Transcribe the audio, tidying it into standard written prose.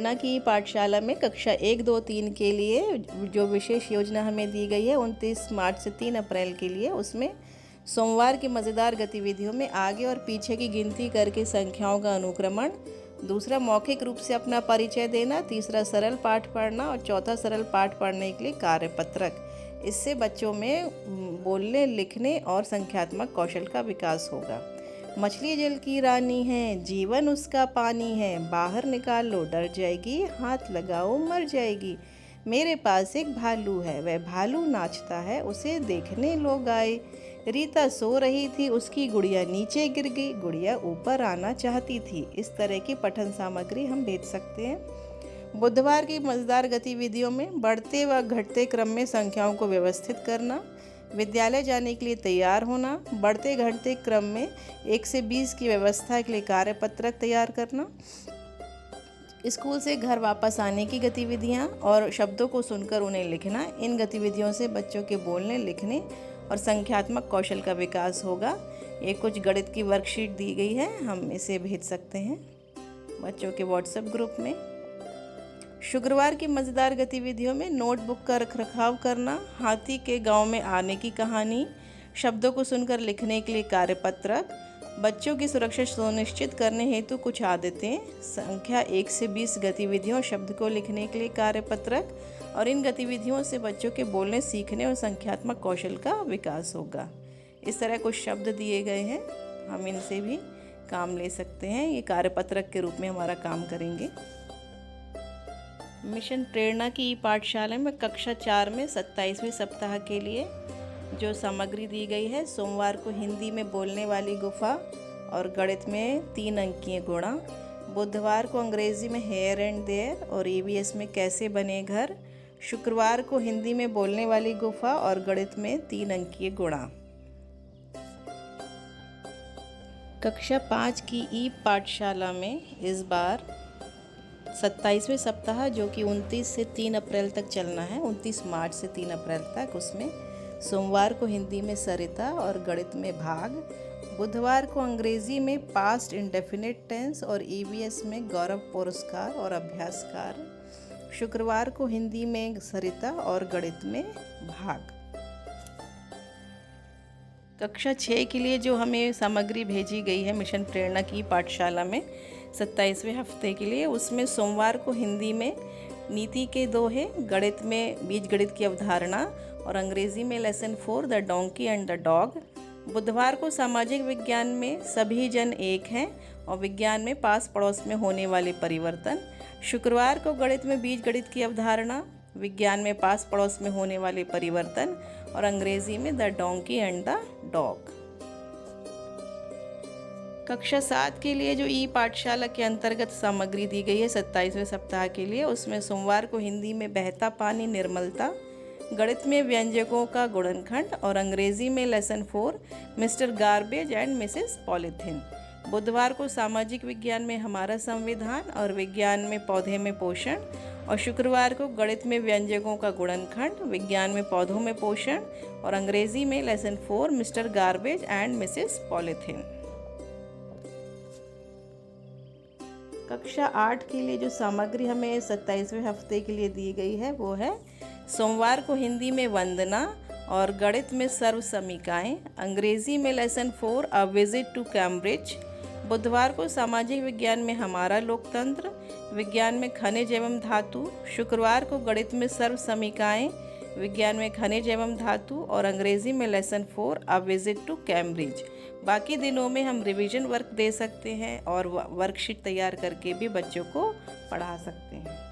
प्रेरणा की पाठशाला में कक्षा 1, 2, 3 के लिए जो विशेष योजना हमें दी गई है 29 मार्च से 3 अप्रैल के लिए, उसमें सोमवार की मज़ेदार गतिविधियों में आगे और पीछे की गिनती करके संख्याओं का अनुक्रमण, दूसरा मौखिक रूप से अपना परिचय देना, तीसरा सरल पाठ पढ़ना और चौथा सरल पाठ पढ़ने के लिए कार्यपत्रक। इससे बच्चों में बोलने, लिखने और संख्यात्मक कौशल का विकास होगा। मछली जल की रानी है, जीवन उसका पानी है, बाहर निकाल लो डर जाएगी, हाथ लगाओ मर जाएगी। मेरे पास एक भालू है, वह भालू नाचता है, उसे देखने लोग आए। रीता सो रही थी, उसकी गुड़िया नीचे गिर गई, गुड़िया ऊपर आना चाहती थी। इस तरह की पठन सामग्री हम भेज सकते हैं। बुधवार की मज़ेदार गतिविधियों में बढ़ते व घटते क्रम में संख्याओं को व्यवस्थित करना, विद्यालय जाने के लिए तैयार होना, बढ़ते घटते क्रम में 1 से 20 की व्यवस्था के लिए कार्यपत्रक तैयार करना, स्कूल से घर वापस आने की गतिविधियां और शब्दों को सुनकर उन्हें लिखना। इन गतिविधियों से बच्चों के बोलने, लिखने और संख्यात्मक कौशल का विकास होगा। ये कुछ गणित की वर्कशीट दी गई है, हम इसे भेज सकते हैं बच्चों के व्हाट्सएप ग्रुप में। शुक्रवार की मज़ेदार गतिविधियों में नोटबुक का रखरखाव करना, हाथी के गांव में आने की कहानी, शब्दों को सुनकर लिखने के लिए कार्यपत्रक, बच्चों की सुरक्षा सुनिश्चित करने हेतु कुछ आदतें, संख्या 1 से 20 गतिविधियों शब्द को लिखने के लिए कार्यपत्रक। और इन गतिविधियों से बच्चों के बोलने, सीखने और संख्यात्मक कौशल का विकास होगा। इस तरह कुछ शब्द दिए गए हैं, हम इनसे भी काम ले सकते हैं। ये कार्यपत्रक के रूप में हमारा काम करेंगे। मिशन प्रेरणा की पाठशाला में कक्षा 4 में 27वें सप्ताह के लिए जो सामग्री दी गई है, सोमवार को हिंदी में बोलने वाली गुफा और गणित में 3 अंकीय गुणा, बुधवार को अंग्रेजी में हेयर एंड देयर और ईवीएस में कैसे बने घर, शुक्रवार को हिंदी में बोलने वाली गुफा और गणित में 3 अंकीय गुणा। कक्षा 5 की ई पाठशाला में इस बार 27वें सप्ताह जो कि 29 से 3 अप्रैल तक चलना है, 29 मार्च से 3 अप्रैल तक, उसमें सोमवार को हिंदी में सरिता और गणित में भाग, बुधवार को अंग्रेजी में पास्ट इंडेफिनिट टेंस और ईवीएस में गौरव पुरस्कार और अभ्यासकार, शुक्रवार को हिंदी में सरिता और गणित में भाग। कक्षा 6 के लिए जो हमें सामग्री भेजी गई है मिशन प्रेरणा की पाठशाला में 27वें हफ्ते के लिए, उसमें सोमवार को हिंदी में नीति के दोहे, गणित में बीजगणित की अवधारणा और अंग्रेजी में lesson 4 the donkey and the dog, बुधवार को सामाजिक विज्ञान में सभी जन एक हैं और विज्ञान में पास पड़ोस में होने वाले परिवर्तन, शुक्रवार को गणित में बीजगणित की अवधारणा, विज्ञान में पास पड़ोस में होने वाले परिवर्तन और अंग्रेजी में the donkey and the dog. कक्षा 7 के लिए जो ई पाठशाला के अंतर्गत सामग्री दी गई है 27वें सप्ताह के लिए, उसमें सोमवार को हिंदी में बहता पानी निर्मलता, गणित में व्यंजकों का गुणनखंड और अंग्रेजी में lesson 4 mister garbage and Mrs polythene, बुधवार को सामाजिक विज्ञान में हमारा संविधान और विज्ञान में पौधे में पोषण और शुक्रवार को गणित में व्यंजकों का गुणनखंड, विज्ञान में पौधों में पोषण और अंग्रेजी में lesson 4 mister garbage and Mrs polythene. कक्षा 8 के लिए जो सामग्री हमें 27वें हफ्ते के लिए दी गई है वो है सोमवार को हिंदी में वंदना और गणित में सर्व समीकाएँ, अंग्रेजी में lesson 4 a visit to Cambridge, बुधवार को सामाजिक विज्ञान में हमारा लोकतंत्र, विज्ञान में खनिज एवं धातु, शुक्रवार को गणित में सर्व समीकाएँ, विज्ञान में खनिज एवं धातु और अंग्रेजी में lesson 4 a visit to Cambridge. बाकी दिनों में हम रिवीजन वर्क दे सकते हैं और वर्कशीट तैयार करके भी बच्चों को पढ़ा सकते हैं।